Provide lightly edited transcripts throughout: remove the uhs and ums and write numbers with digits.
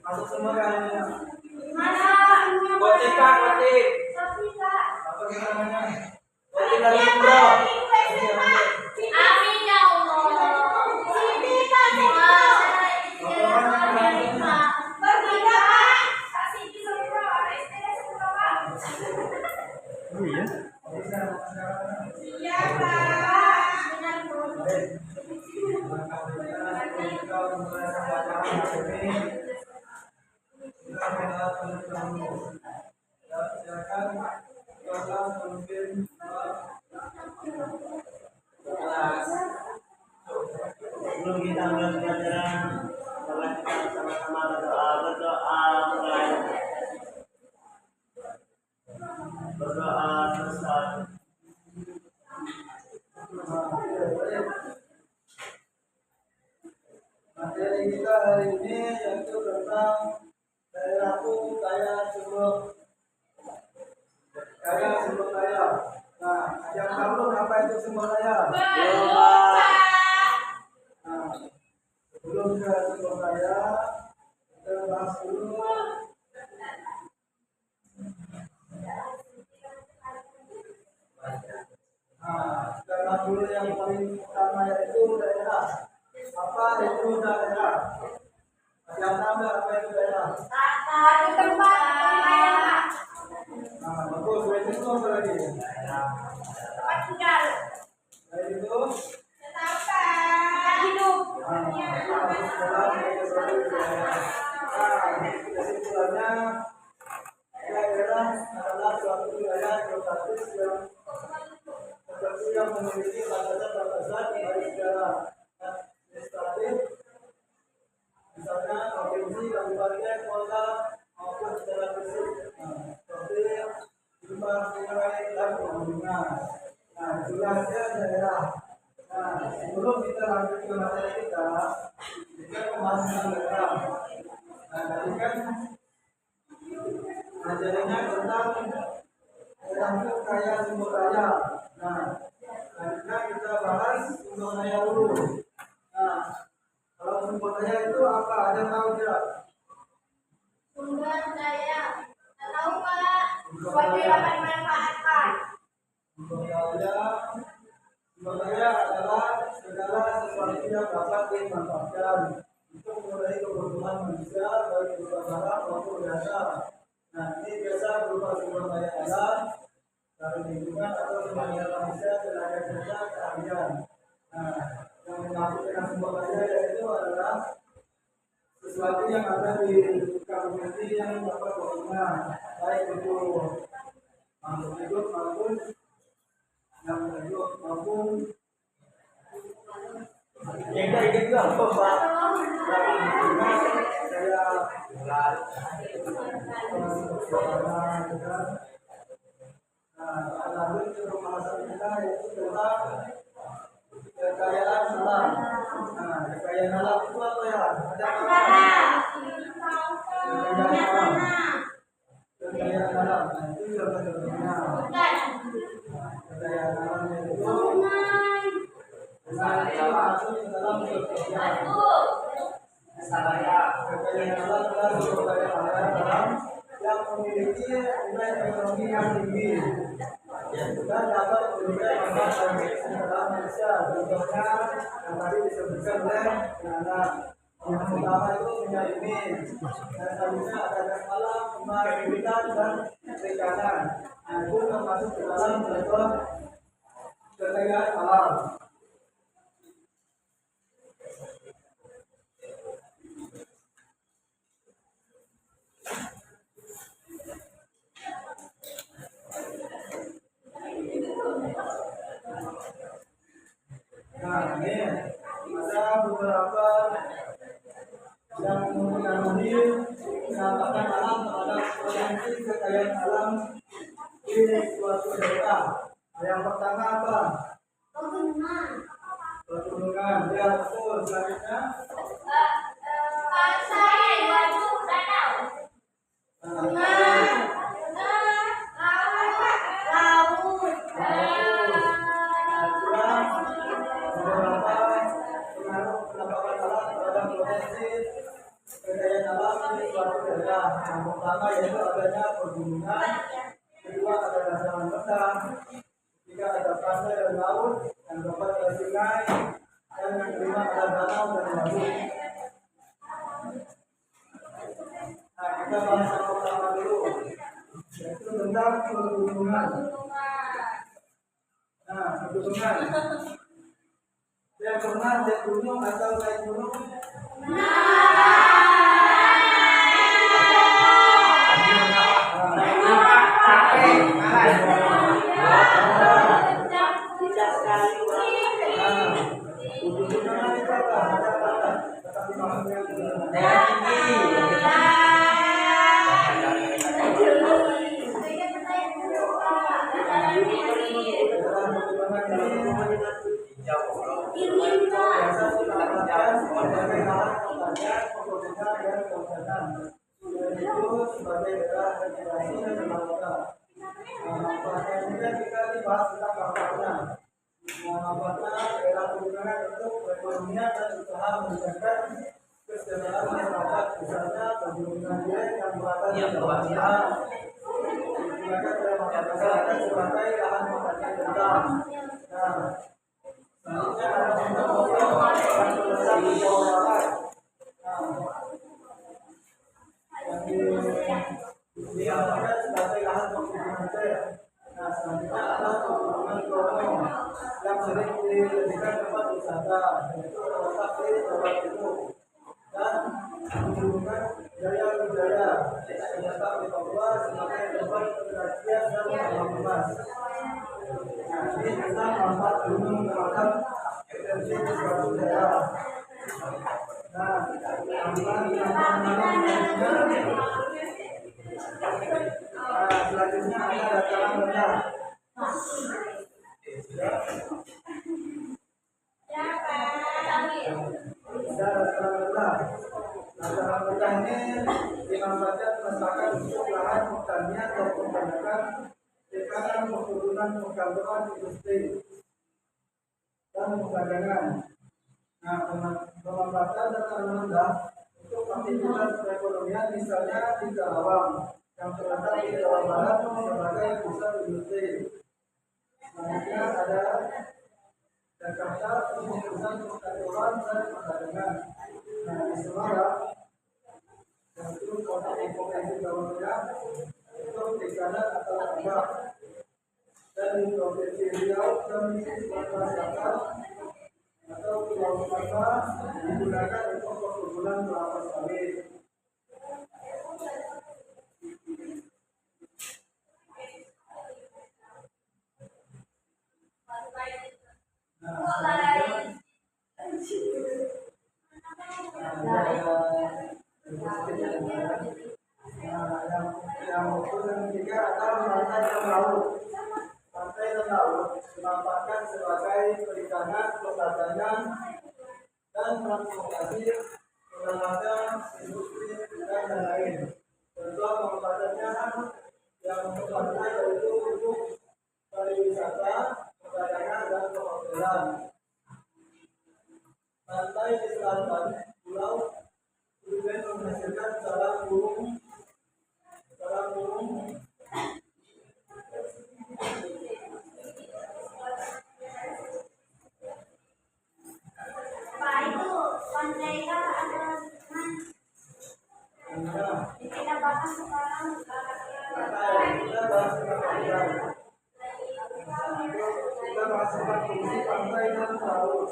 Masuk semua kan? Kotik Pak, kotik. Apa kita namanya? Kotik lagi bro. Amin ya Allah. Oh iya. Iya Pak. Sebelum kita mulai pelajaran, mari kita sama-sama berdoa mulai. Berdoa selesai. Materi kita hari ini yaitu tentang daerahku kaya sumber daya. Nah, yang tahu apa itu sumber daya? Nah, sebelum ke sumber daya, kita bahas dulu. Nah, kita bahas dulu yang paling utama yaitu daerah. Apa itu daerah? Yang tahu apa itu daerah? Nah, bagus. Dari itu apa lagi? Dari itu? Kesimpulannya, daerah adalah suatu wilayah geografis yang memiliki batasan dari secara administratif, misalnya provinsi, kabupaten, kota, maupun secara fisik, seperti jumlah sungai dan pegunungan. Nah, jelasnya daerah. Nah, sebelum kita lanjut ke materi kita pembahasan daerah. Nah, tadi kan materinya tentang daerah itu kaya sumber daya. Nah, selanjutnya kita bahas sumber daya dulu. Nah, kalau sumber daya itu apa? Ada yang tahu tidak? Sumber daya. Tahu Pak? Buat dapat dimanfaatkan. Sumber daya adalah segala sesuatu yang dapat dimanfaatkan untuk mengurangi kebutuhan manusia baik berupa barang maupun jasa. Nah, ini biasa berupa sumber daya alam, dari lingkungan atau sumber daya manusia, tenaga kerja, keahlian. Nah, yang dimaksud dengan sumber daya yaitu adalah sesuatu yang ada di komuniti yang dapat keuntungan, baik itu makhluk hidup maupun yang hidup maupun yang kayak gitu apa Pak? Lalu itu pembahasan kita yaitu tentang kekayaan alam. Nah, kekayaan alam itu apa ya? Ada apa? Kekayaan alam. Nah, itu yang contohnya. Kekayaan alam itu masuk ke dalam kekayaan alam adalah sumber daya alam yang memiliki nilai ekonomi yang tinggi dan dapat memberikan manfaat bagi seluruh manusia. Contohnya yang tadi disebutkan oleh anak yang pertama itu minyak bumi, dan selanjutnya ada gas alam, emas, hutan dan perikanan. Nah, itu termasuk ke dalam contoh kekayaan alam. Nah, ini ada beberapa yang memenuhi penampakan alam terhadap potensi kekayaan alam di suatu daerah. Yang pertama apa? Pegunungan. Pegunungan. Ya betul. Selanjutnya Pantai, waduk, danau. Sungai, laut. Yang pertama yaitu adanya pegunungan, kedua ada dataran rendah, ketiga ada pantai dan laut, yang keempat ada sungai, dan yang kelima ada danau dan waduk. Nah, kita bahas yang pertama dulu, yaitu tentang pegunungan. Nah, pegunungan. Yang pernah naik gunung atau naik gunung? Yang sering dijadikan tempat wisata, yaitu terletak di Jawa Timur dan hubungan budaya terletak di Papua sebagai tempat pendakian dan pembangunan. Nah, ini tentang manfaat gunung terhadap potensi di suatu daerah. Nah, selanjutnya ada dataran rendah. Dataran rendah ini dimanfaatkan masyarakat untuk lahan pertanian dan peternakan, perikanan, perkebunan, perkantoran, industri, dan perdagangan. Nah, pemanfaatan dataran rendah untuk aktivitas perekonomian misalnya di Karawang yang terletak di Jawa Barat sebagai pusat industri. Selanjutnya ada Jakarta untuk pusat perkantoran dan perdagangan. Nah, di Semarang yaitu kota provinsi Jawa Tengah itu perikanan atau tambak, dan di provinsi Riau dan di Sumatera Selatan atau Pulau Sumatera digunakan untuk perkebunan kelapa sawit. Yang ketiga adalah pantai dan laut. Pantai dan laut dimanfaatkan sebagai perikanan, perdagangan, dan transportasi, olahraga, industri, dan lain-lain. Contoh pemanfaatannya yang pantai yaitu untuk pariwisata, perdagangan, dan perhotelan. Pantai di selatan pulau juga menghasilkan sarang burung. Kita bahas tentang fungsi pantai dan laut.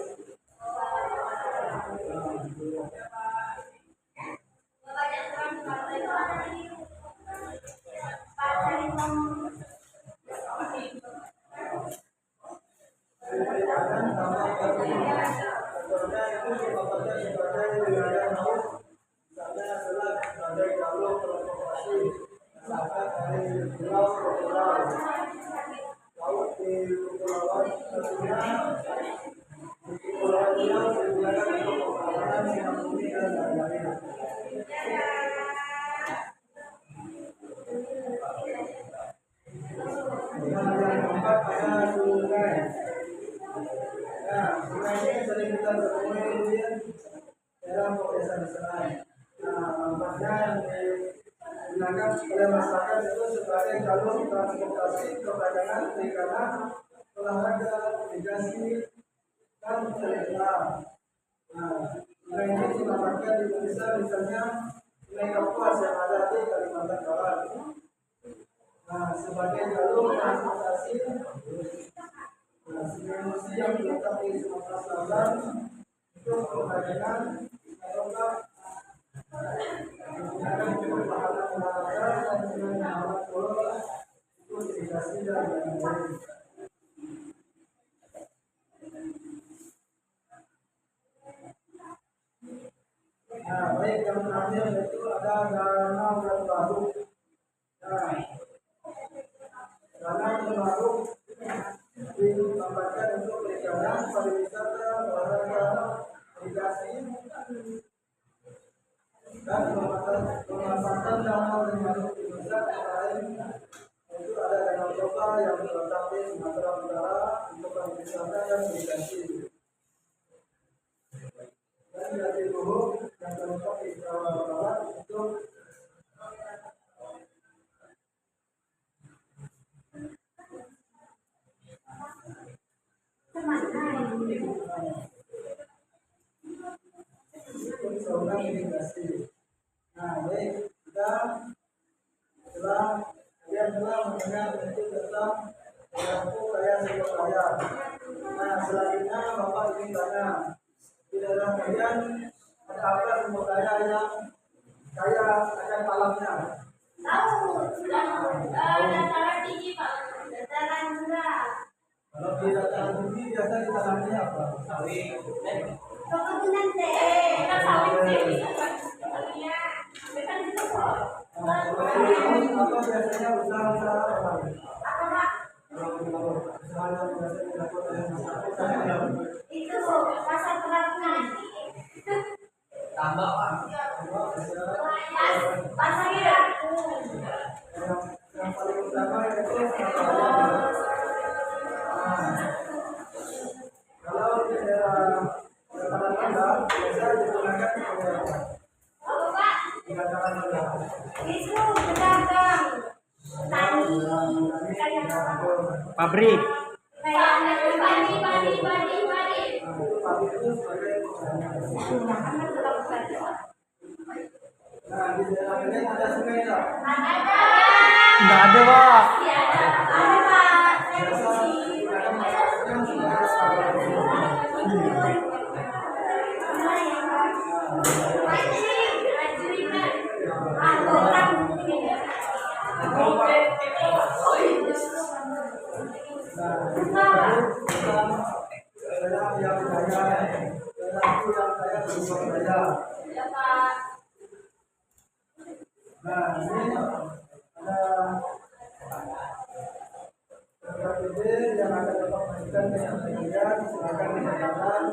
Contohnya itu dimaksudkan sebagai wilayah laut Nampaknya yang digunakan oleh masyarakat itu sebagai jalur transportasi perdagangan perikanan, olahraga, irigasi, dan kereta. Nilai ini nampaknya di Indonesia misalnya nilai Kapuas yang ada di Kalimantan Barat. Sebagai jalur transportasi, Sulawesi yang terletak di Sumatera Selatan untuk perdagangan ataukah menggunakan bahan olahraga dan dengan alat bola untuk irigasi dan lain-lain. Baik yang terakhir yaitu ada danau dan waduk. Danau dan waduk ditempatkan untuk perikanan, pariwisata, olahraga, irigasi, dan pemanfaatan danau dan waduk di Indonesia lain yaitu ada Danau Toba yang terletak di Sumatera Utara untuk pariwisata dan irigasi, dan Jatiluhur yang terletak di Jawa Barat untuk saluran irigasi. Baik, kita telah mendengar tentang perilaku kaya sumber daya. Selanjutnya Bapak ingin tanya, di daerah kalian ada apa sumber daya yang kaya akan alamnya? Dataran tinggi Pak, dataran rendah. Kalau di dataran tinggi biasa ditanamnya apa? Sawit. Perkebunan teh, kan sawit sih. Iya, kan itu kok. Apa biasanya usaha-usaha apa? Apa Pak? Usaha yang biasa dilakukan oleh masyarakat. Itu pasar perakuan. Tambah Pak. Pasar Iraku. Yang paling utama yaitu kalau di daerah dataran rendah biasa digunakan oleh apa? Apa Pak? Di dataran rendah. Itu pedagang. Tani. Kayak apa? Pabrik. Kayak padi. Itu pabrik itu sebagai di daerah ini ada sungai tak? Nggak ada Pak. Biasa digunakan masyarakat sebagai saluran. Daerah yang kaya, perilaku yang kaya sumber daya. Ini ada KPD yang akan dapat memberikan penyampaian, silakan dinyatakan.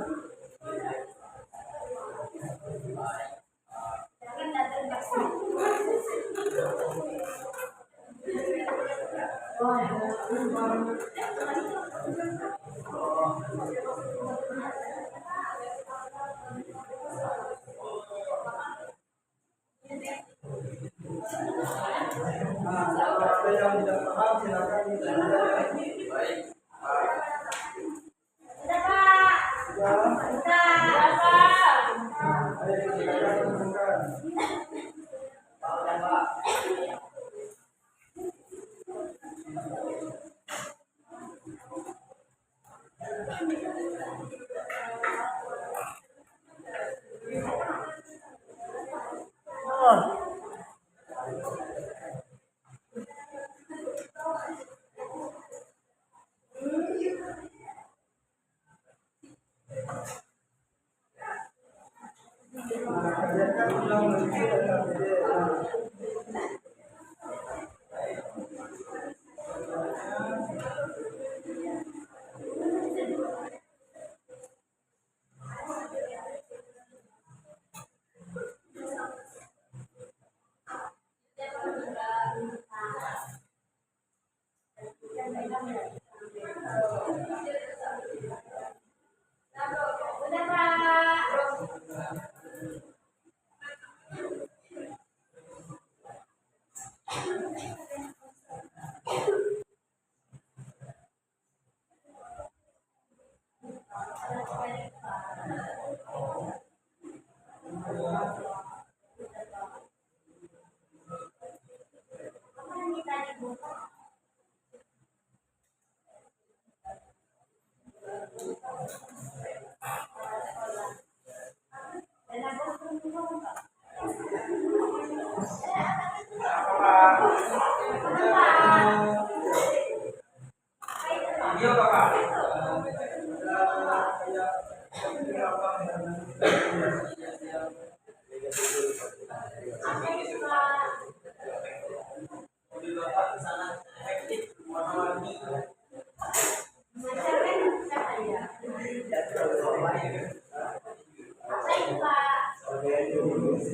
Kalau ada yang tidak paham silakan ditanyakan. Ada yang silakan menentukan. Kerjakan ulang lagi KPD.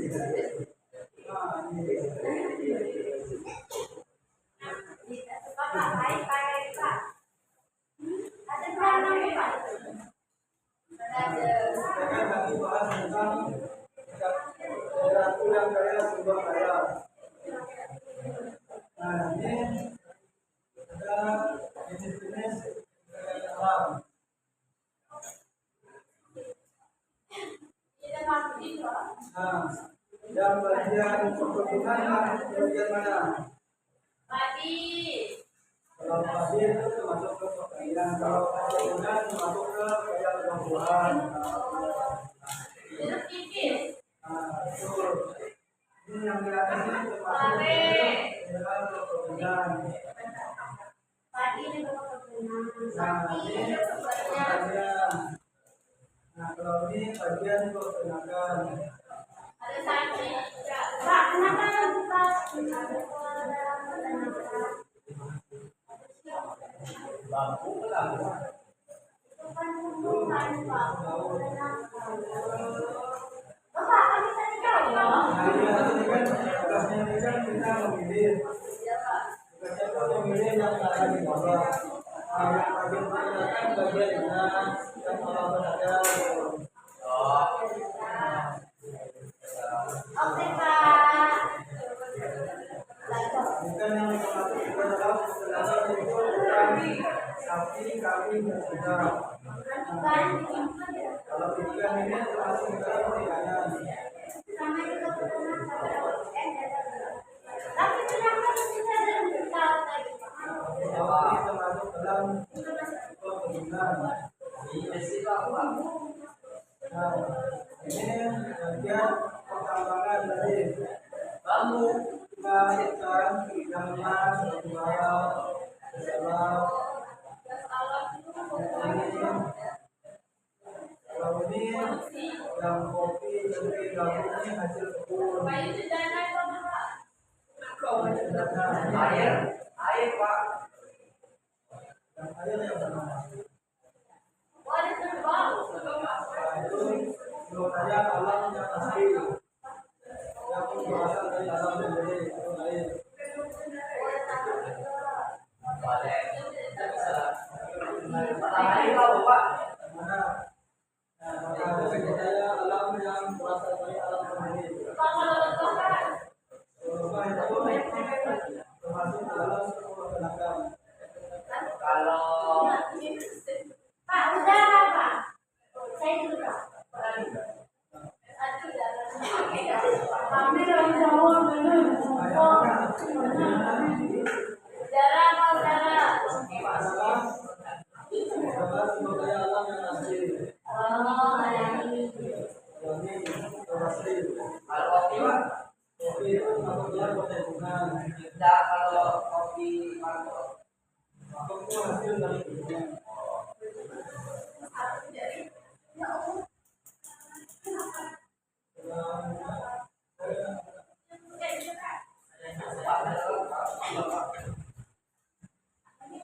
Nah, ini. Bapak, baik, Pak. Ada berapa nih, Pak? Ada. Kita lagi bahas tentang daerah yang kaya sumber daya. Nah, ini ada jenis-jenis kekayaan alam. Nah, yang bagian perkebunan bagian mana? Padi. Kalau padi itu masuk ke pertanian, kalau perkebunan masuk ke kayak buah-buahan. Jeruk nipis. Nah, betul. Ini yang kelihatan ini termasuk daerah perkebunan. Padi ini perkebunan. Nah, Sapi ini itu perkebunan. pertanian. Nah, kalau ini bagian peternakan. Ada sapi juga. Pak, kenapa buka dalam peternakan? Lampu ke lampu. Bukan tumbuhan, Pak. Bapak, kami tadi tahu. Nah, ini kan tugasnya ini kan kita memilih. Ya, Pak. Tugasnya itu memilih yang ada di bawah. Nah, yang bagian peternakan bagian mana yang orang ada. Oke, Pak. Bukan yang termasuk juga dalam peternakan itu bukan sapi, kambing, dan kuda. Kalau ikan ini termasuk dalam perikanan. Sama juga peternakan. Tapi kenapa bisa ada tahu tadi, Pak? Kalau ini termasuk dalam perkebunan. Nah, ini bagian pertambangan tadi. Bambu, ikan, ikan emas, batu bara, selam. Kalau ini yang kopi, kopi gabung ini hasil kebun. Air, air pak. Dan air yang mana? Nah, itu menurut saya alam yang asli yang berasal dari alam sendiri itu air. Matahari tahu pak? Mana? Nah, matahari menurut saya alam yang berasal dari alam sendiri. Rumah itu termasuk dalam peternakan. Kalau Pak, udara, Pak. Saya dulu, Pak. Kami dari Jawa, udara, Pak, udara. adalah sumber daya alam yang asli. Oh, ini. Ini yang asli. Kalau kopi pak, kopi itu masuk dalam perkebunan. Tidak kalau kopi mangkok. Mangkok itu hasil dari kebunnya.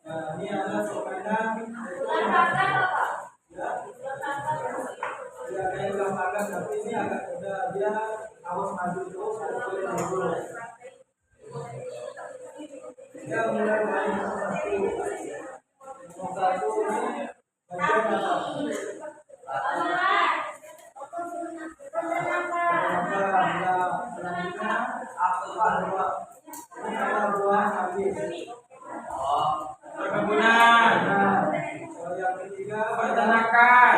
Nah, ini ada permainan ya, kayak ulang makan tapi ini agak udah dia awas maju terus boleh mundur. Dia mulai dari nomor satu ini bagian apa? Selanjutnya apa? Ini ada buah habis. Perkebunan. Nah, kalau yang ketiga peternakan.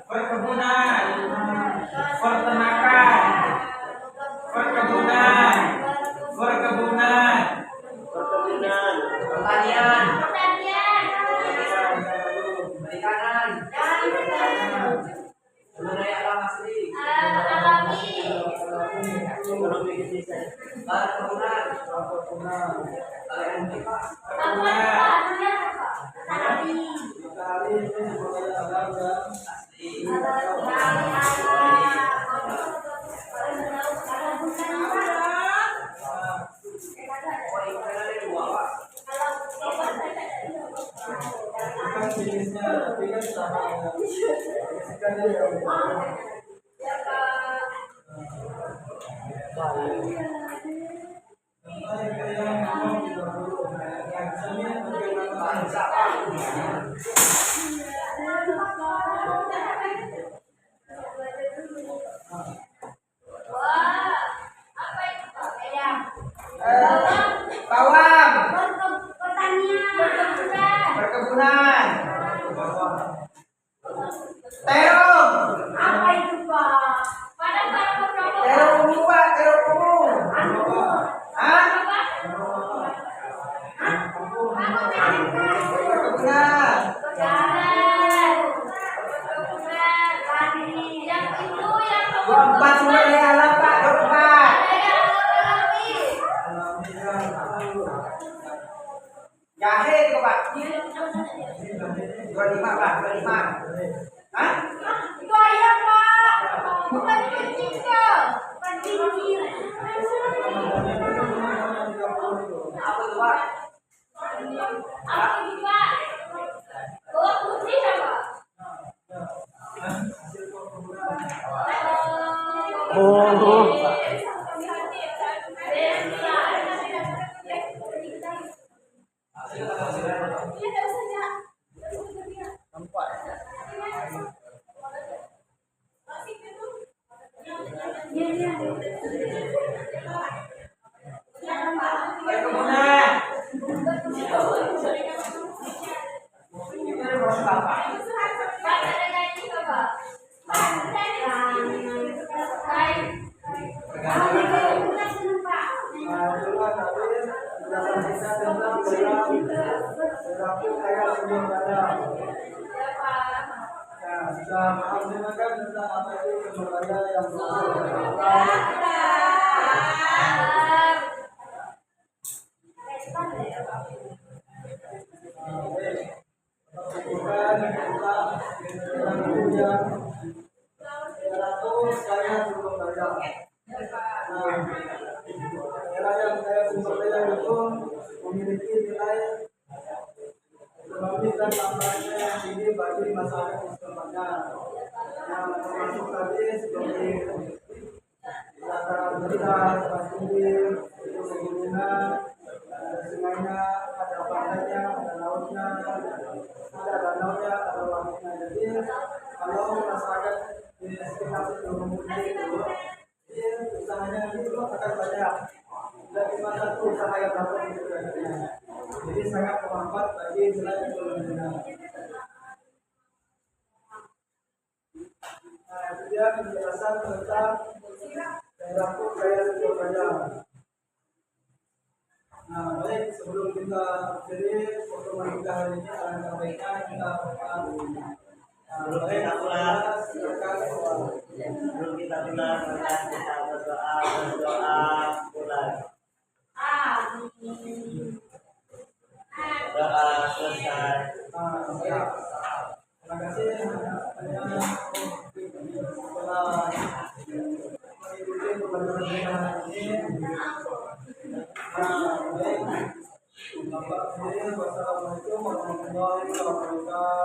Perkebunan. Peternakan. Perkebunan. Perkebunan. Pertanian. Perikanan. Budaya alam asli. Perkebunan. Perkebunan. Matahari ini sebagai alam yang asli. Bukan jenisnya, tapi kan sama. Jenisnya yang Pawang. Pertanian. Perkebunan. Terong. Apa itu, Pak? Terong ungu, Pak. Terong ungu. Hah? Perkebunan. Keempat sumber daya alam, Pak. Keempat. Jahe itu, Pak. 25, Pak. 25. Hah? Itu ayam, Pak. Bukan cincin, bukan cincin. Apa itu, Pak? Apa itu, Pak? Bawang putih apa? Oh. Perkebunan. Itu ada proses apa? Sudah mengajarkan tentang apa itu sumber daya yang berusaha. Era yang kaya sumber daya itu memiliki nilai ekonomi dan tampaknya yang tinggi bagi masyarakat setempat. Yang termasuk tadi seperti dataran rendah, pasir, itu pegunungan, ada sungainya, ada pantainya, ada lautnya, ada danaunya, ada langitnya. Jadi kalau masyarakat di sekitar situ memiliki itu, usahanya itu akan banyak. Dan cuma satu usaha yang dapat dikerjakannya. Jadi sangat bermanfaat bagi nilai ekonominya. Nah, itu dia penjelasan tentang daerahku kaya sumber daya. Nah, baik sebelum kita jadi pertemuan kita hari ini akan sampaikan kita akan Sebelum kita mulai kita berdoa mulai. Doa selesai. Terima kasih setelah mengikuti pembelajaran kita hari ini. Baik, Bapak sendiri, wassalamualaikum warahmatullahi wabarakatuh.